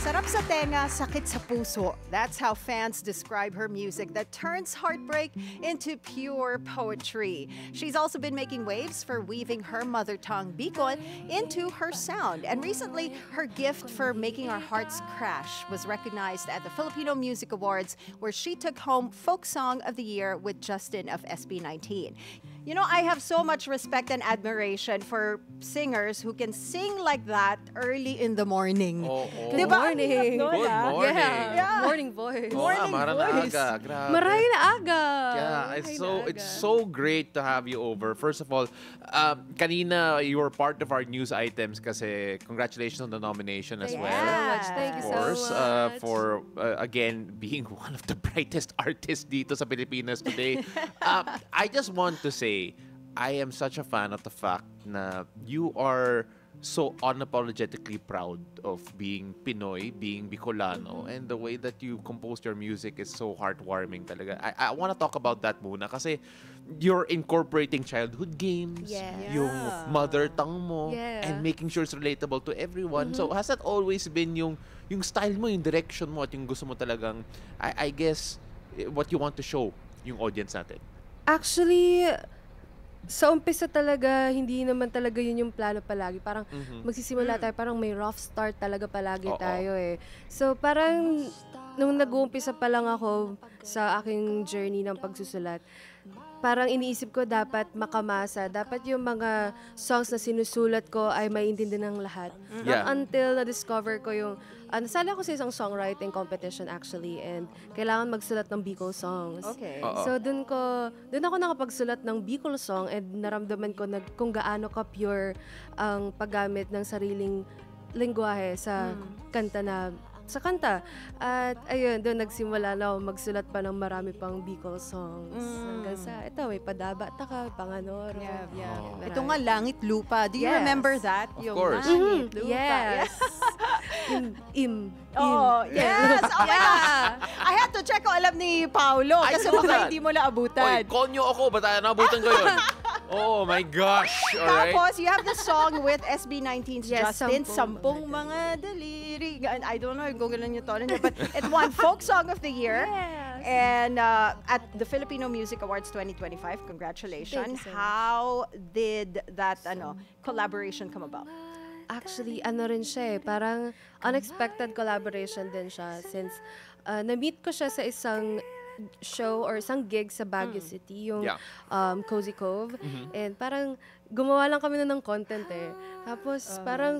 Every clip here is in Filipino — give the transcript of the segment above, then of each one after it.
Sarap sa tenga, sakit sa puso. That's how fans describe her music that turns heartbreak into pure poetry. She's also been making waves for weaving her mother tongue, Bicol, into her sound. And recently, her gift for making our hearts crash was recognized at the Filipino Music Awards, where she took home Folk Song of the Year with Justin of SB19. You know, I have so much respect and admiration for singers who can sing like that early in the morning. Oh, Di ba? Good Ang hirap nun, morning. ah. Yeah. Morning voice. Morning voice. Aga. Grabe. Maray na aga. Yeah, it's Maray na it's aga. so great to have you over. First of all, kanina you were part of our news items kasi congratulations on the nomination as Thank you well. so much. Thank you Of so course, much. for again being one of the brightest artists dito sa Pilipinas today. I just want to say, I am such a fan of the fact na you are so unapologetically proud of being Pinoy, being Bicolano, and the way that you compose your music is so heartwarming talaga. I want to talk about that muna kasi you're incorporating childhood games, Yes. yung mother tongue mo, Yeah. and making sure it's relatable to everyone. So has that always been yung style mo, yung direction mo, at yung gusto mo talagang, I guess, what you want to show yung audience natin? Actually, sa umpisa talaga, hindi naman talaga yun yung plano palagi. Parang magsisimula tayo, parang may rough start talaga palagi Oo. tayo eh. So parang nung nag-uumpisa pa lang ako sa aking journey ng pagsusulat, parang iniisip ko dapat makamasa. Dapat yung mga songs na sinusulat ko ay maiintindihan ng lahat. Yeah. Not until na-discover ko yung... nasali ako sa isang songwriting competition actually, and kailangan magsulat ng Bicol songs. Okay. Oo. So dun ako nakapagsulat ng Bicol song, and naramdaman ko kung gaano ka pure ang paggamit ng sariling lengguwahe sa kanta. At ayun, doon nagsimula na ako magsulat pa ng marami pang Bicol songs. Hanggang sa, ito, may Padaba Taka, Panganoro. Yeah. Marami. Ito nga, Langit Lupa. Do you Yes. remember that? Of Yung course. Langit Lupa. Yes. Oh, yes. Oh my gosh. I had to check kung alam ni Paolo I kasi know baka that. hindi mo naabutan. Oy, konyo ako, ba't nabutan ko yun? Oh my gosh, alright. Tapos, you have the song with SB19's Yes, Justin, Sampung Sampung Mga Daliri. I don't know kung ganun yung tono niya, but it won Folk Song of the Year. Yes. And at the Filipino Music Awards 2025, congratulations. Thank you so much. How did that collaboration come about? Actually, ano rin siya eh, parang unexpected collaboration din siya since na-meet ko siya sa isang show or isang gig sa Baguio City, yung Yeah. Cozy Cove. And parang gumawa lang kami ng content eh. Tapos parang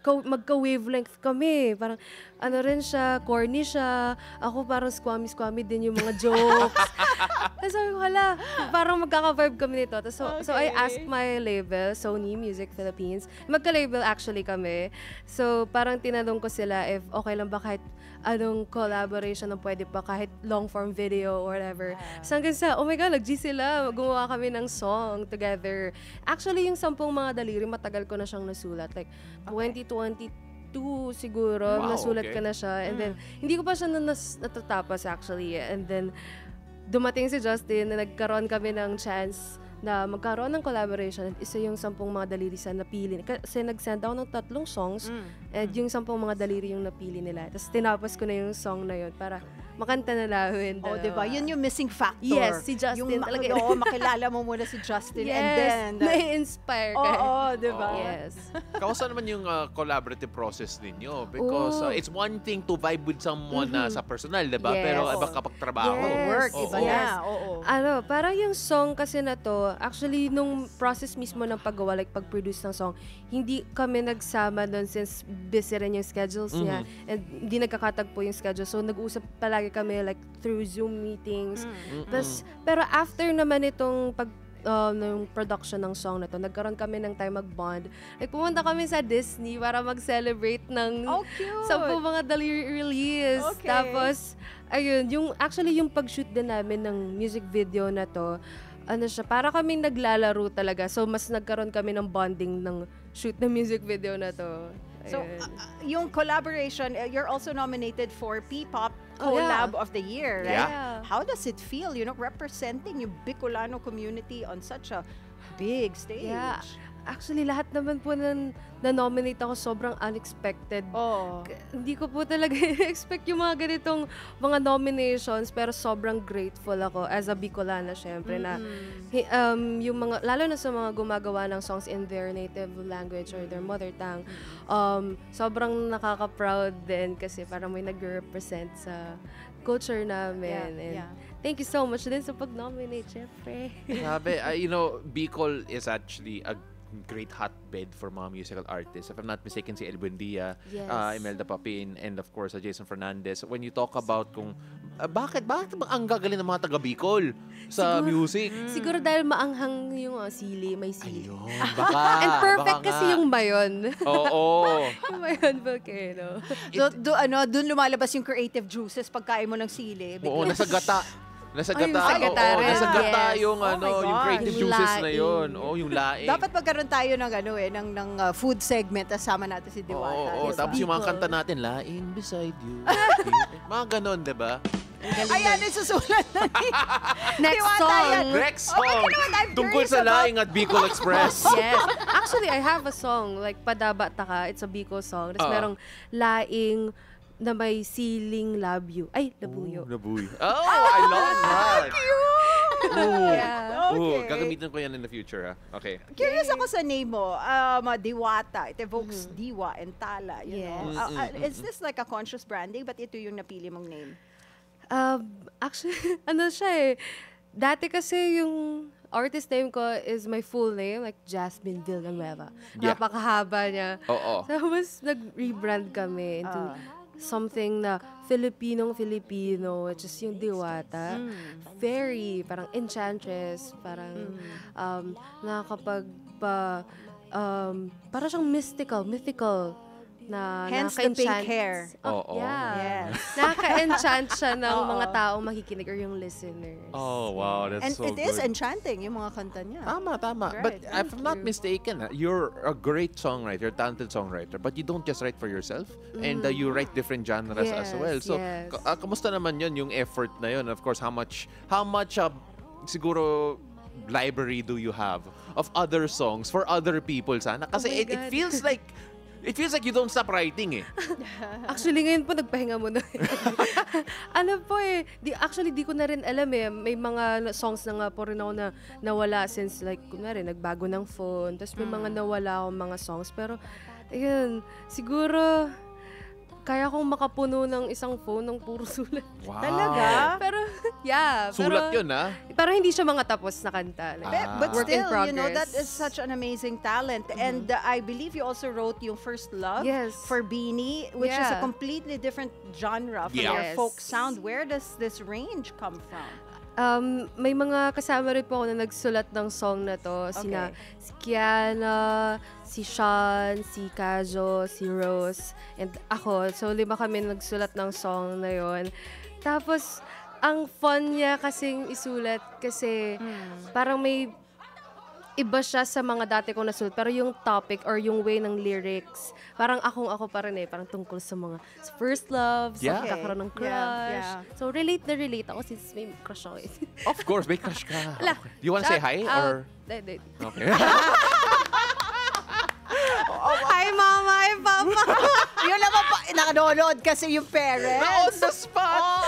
magka-wavelength kami. Parang ano rin siya, corny siya. Ako parang squammy din yung mga jokes. Tapos sabi ko, hala, parang magkaka-vibe kami nito. Tapos, so I asked my label, Sony Music Philippines. Magka-label actually kami. So parang tinanong ko sila if okay lang ba kahit anong collaboration na pwede pa, kahit long-form video or whatever. So hanggang sa, oh my God, nag-G sila. Gumawa kami ng song together. Actually, yung Sampung Mga Daliri, matagal ko na siyang nasulat. Like, 2022 siguro, Wow, nasulat okay. ko na siya. And then, hindi ko pa siya natatapos actually. And then, dumating si Justin na nagkaroon kami ng chance na magkaroon ng collaboration. Isa yung Sampung Mga Daliri sa napili. Kasi nag-send ako ng 3 songs and yung Sampung Mga Daliri yung napili nila. Tapos tinapos ko na yung song na yun para makanta na namin. Oh, diba? Yun yung missing factor. Yes, si Justin yung, talaga. Oo, makilala mo muna si Justin. Yes, And then, na-inspire ka. oo, diba? Yes. Kamusta naman yung collaborative process ninyo? Because it's one thing to vibe with someone na sa personal, diba? Yes. Pero iba kapag trabaho. Yes. Work, Oo. iba na. Oo. Parang yung song kasi na to, actually, nung process mismo ng paggawa, like pag-produce ng song, hindi kami nagsama doon since busy rin yung schedules niya. And hindi nagkakatagpo yung schedule. So, nag-uusap palagi kami like through Zoom meetings. Pero after naman itong ng production ng song na to, nagkaroon kami ng time mag-bond. Like, pumunta kami sa Disney para mag-celebrate ng Oh, cute! 10 Mga Daliri release. Okay. Tapos, ayun, actually yung pag-shoot din namin ng music video na to, ano siya, para kaming naglalaro talaga. So, mas nagkaroon kami ng bonding ng shoot ng music video na to. So, Ayun. yung collaboration, you're also nominated for P-Pop Oh, yeah. Collab of the Year, right? Yeah. How does it feel, representing yung Bicolano community on such a big stage? Yeah. Actually, lahat naman po na-nominate ako sobrang unexpected. Oh. Hindi ko po talaga expect yung mga ganitong mga nominations, pero sobrang grateful ako as a Bicolana, syempre, na yung mga, lalo na sa mga gumagawa ng songs in their native language or their mother tongue, sobrang nakaka-proud din kasi parang may nag-represent sa culture namin. And thank you so much din sa pag-nominate, syempre. Sabi, Bicol is actually a great hotbed for mga musical artists. If I'm not mistaken, si El Buendia, Yes. Imelda Papin, and of course, Jason Fernandez. When you talk about kung bakit ang gagaling ng mga taga Bicol sa music? Siguro dahil maanghang yung sili, may sili. Ayun, baka. And perfect baka kasi nga. yung bayon. Oo. Yung bayon volcano. Doon lumalabas yung creative juices pagkain mo ng sili. Oo, nasa gata. Nasa Ay, gata. nasa gata Oo, rin. nasa gata Yes. yung Oh my God. yung creative Yung juices na laing. yun. Oo, yung laing. Dapat magkaroon tayo ng ng food segment kasama natin si Diwata. Oo, Yes, tapos yung mga Bicol. kanta natin, laing beside you. Mga ganon, di ba? Ayan, isusulat na ni Next Diwata song. yan. Next Oh, but song. you know what I'm Tungkol curious sa about? laing at Bicol Express. Yes. Actually, I have a song, like Padaba Taka. It's a Bicol song. Tapos merong laing na may siling labyo. Ay, labuyo. Nabuy. Oh, I love that. Ooh. Yeah. Ooh, Okay. gagamitin ko yan in the future, Okay. Curious ako sa name mo, Diwata. It evokes diwa and tala, you Yes. know. Is this like a conscious branding? But ito yung napili mong name? Actually, ano siya eh. Dati kasi yung artist name ko is my full name, like Jasmine Villanueva. Yeah. Napakahaba niya. Oo. Tapos nag-rebrand kami into something na Filipino, which is yung Diwata. Very, parang enchantress, parang parang siyang mythical na Hence the pink nakaka-enchant. hair. Oo. Yeah. Yes. Nakaka-enchant siya ng mga taong makikinig or yung listeners. Oh, wow. That's And so it is good. enchanting, yung mga kanta niya. Tama. Right. But if I'm not mistaken, you're a great songwriter, talented songwriter, but you don't just write for yourself, and you write different genres as well. So, yes. kamusta naman yun, yung effort na yun? Of course, how much siguro library do you have of other songs for other people sana? Kasi Oh my it God. feels like you don't stop writing eh. Actually, ngayon po, nagpahinga muna. Ano po eh, di ko na rin alam eh. May mga songs na nga po rin ako na nawala since like, kunwari, nagbago ng phone. Tapos may mga nawala akong mga songs. Pero, ayun, siguro, kaya kong makapuno ng isang phone ng puro sulat. Wow. Talaga? Pero, yeah. Sulat pero, yun, ha? Pero hindi siya mga tapos na kanta. Like, But work in still, you know, progress. that is such an amazing talent. And I believe you also wrote yung First Love Yes. for Beanie, which is a Yeah. completely different genre from Yeah. your Yes. folk sound. Where does this range come from? May mga kasama rin po ako na nagsulat ng song na to. Sina si Kiana, si Sean, si Kajo, si Rose, and ako. So, 5 kami nagsulat ng song na yon. Tapos, ang fun niya kasing isulat kasi parang may iba siya sa mga dati kong nasulat. Pero yung topic or yung way ng lyrics, parang ako pa rin eh. Parang tungkol sa mga sa first love, sa Yeah. pagkakaroon ng crush. Yeah. So, relate ako since may crush ako eh. Of course, may crush ka. Ala, Okay. Do you want to say hi? shout out. Or Hindi. Okay. Hi, Mama! Hi, Papa! Yun naman pa, nakanonood kasi yung parents. On the spot! Oo.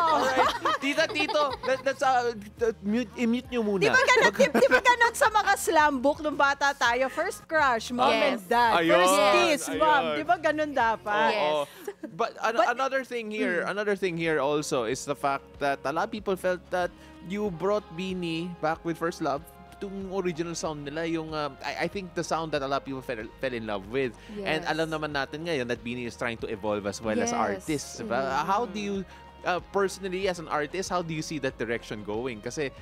Alright. Tita, tito, let's i-mute nyo muna. Di ba ganun sa mga slam book nung bata tayo? First crush, mom and Yes. dad. Ayun, First kiss, mom. ayun. Di ba ganun dapat? Yes. Oo. But another thing here also is the fact that a lot of people felt that you brought Beanie back with First Love. Yung original sound nila, yung I think the sound that a lot of people fell in love with. And Yes. alam naman natin ngayon that Beanie is trying to evolve as well as Yes. artist. Diba? How do you personally as an artist, how do you see that direction going? Kasi,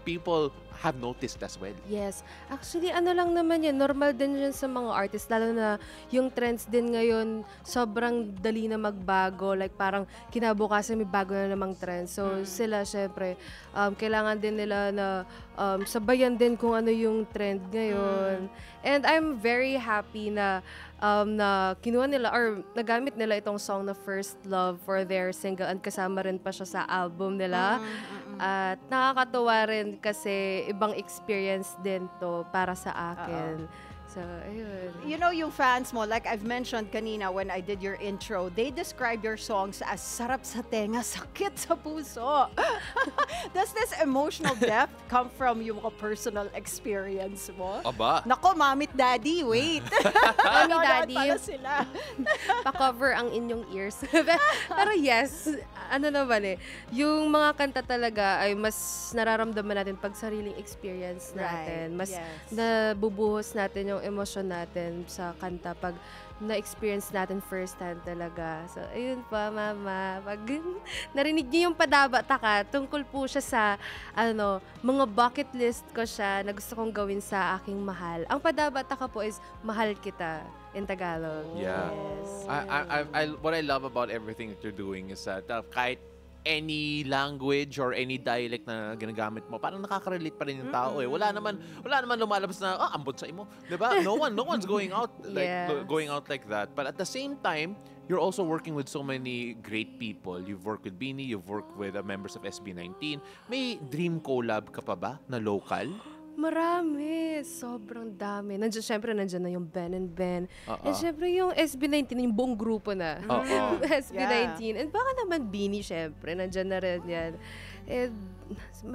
people have noticed as well. Yes. Actually, ano lang naman yan. Normal din yun sa mga artists. Lalo na yung trends din ngayon, sobrang dali na magbago. Like parang kinabukasan may bago na namang trends. So sila, syempre, kailangan din nila na sabayan din kung ano yung trend ngayon. And I'm very happy na kinuha nila or nagamit nila itong song na First Love for their single and kasama rin pa siya sa album nila. At nakakatuwa rin kasi ibang experience din to para sa akin. So, ayun. You know, yung fans mo, like I've mentioned kanina when I did your intro, they describe your songs as sarap sa tenga, sakit sa puso. Does this emotional depth come from yung mga personal experience mo? Aba. Nako, mamit daddy, wait. Mami, Nanonood daddy. pala sila. Pa-cover ang inyong ears. Pero yes, ano naman yung mga kanta talaga ay mas nararamdaman natin pag sariling experience natin. Right, Mas yes. nabubuhos natin yung emosyon natin sa kanta pag na-experience natin first hand talaga. So, ayun pa, mama. Pag narinig niyo yung Padabata Ka, tungkol po siya sa, mga bucket list ko siya na gusto kong gawin sa aking mahal. Ang Padabata Ka po is, mahal kita in Tagalog. Yeah. Yes. What I love about everything that you're doing is that kahit any language or any dialect na ginagamit mo, parang nakaka-relate pa rin yung tao eh. Wala naman lumalabas na, ambot sa imo. Diba? No one's going out like that. But at the same time, you're also working with so many great people. You've worked with Beanie, you've worked with members of SB19. May dream collab ka pa ba na local? Marami. Sobrang dami. Siyempre, nandiyan na yung Ben and Ben. And syempre, yung SB19, yung buong grupo na. SB19. And baka naman Beanie, syempre. Nandiyan na rin yan. And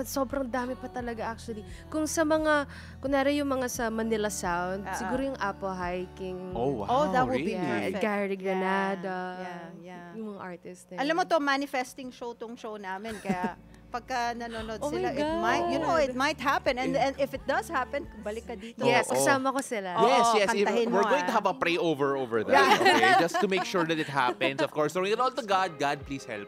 sobrang dami pa talaga actually. Kung sa mga, kunwari yung mga sa Manila Sound, siguro yung Apo Hiking. Oh, wow. Oh, that would be really? perfect. Gary Granada. Yeah. Yung mga artist na Alam mo to, manifesting show tong show namin. Kaya pagka nanonood Oh my sila, it might happen. And if it does happen, balik ka dito. Yes, Oo. kasama ko sila. Yes. Kantahin We're mo, going to have a pray over that, okay? Just to make sure that it happens. Of course, throwing it all to God. God, please help.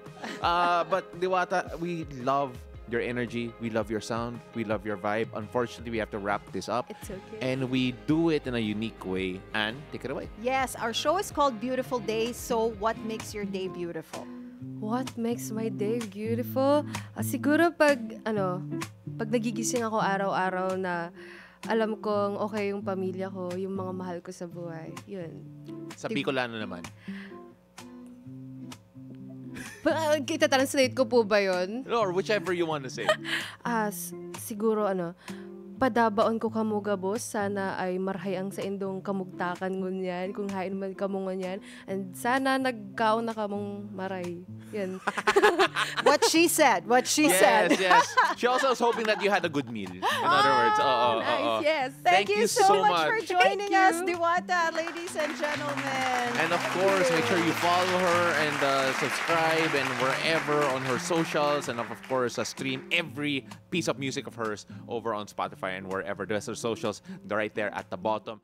But Diwata, we love your energy. We love your sound. We love your vibe. Unfortunately, we have to wrap this up. It's okay. And we do it in a unique way. Anne, take it away. Yes, our show is called Beautiful Days. So what makes your day beautiful? What makes my day beautiful? Siguro pag nagigising ako araw-araw na alam kong okay yung pamilya ko, yung mga mahal ko sa buhay. Yun. Sa Bicolano naman. Kita-translate ko po ba yun? Or whichever you want to say. Siguro padabaon ko kamuga boss, sana ay marhay ang sa indong kamugtakan ngunyan, kung hain man kamo ngunyan, and sana nagkaon na kamong maray. Yan. What she said. Yes. She also was hoping that you had a good meal. In other words. Nice, yes. Thank you so much for joining us, you. Diwata, ladies and gentlemen. And of course, make sure you follow her and subscribe and wherever on her socials, and of course, stream every piece of music of hers over on Spotify and wherever. The rest of her socials, they're right there at the bottom.